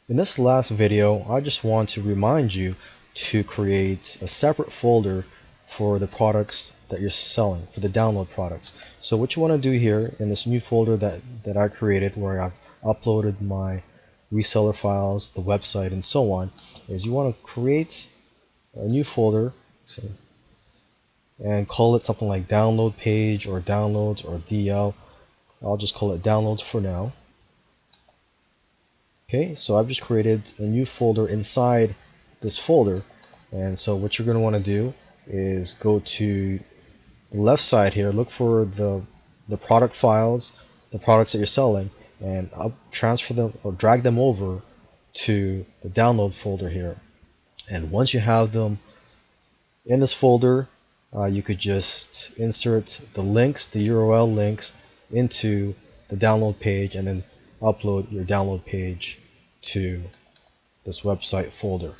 In this last video, I just want to remind you to create a separate folder for the products that you're selling, for the download products. So what you want to do here in this new folder that I created, where I've uploaded my reseller files, the website, and so on, is you want to create a new folder and call it something like download page or downloads or DL. I'll just call it downloads for now. Okay, so I've just created a new folder inside this folder, and so what you're going to want to do is go to the left side here, look for the product files, the products that you're selling, and I'll transfer them or drag them over to the download folder here. And once you have them in this folder, you could just insert the links, the URL links, into the download page and then upload your download page to this website folder.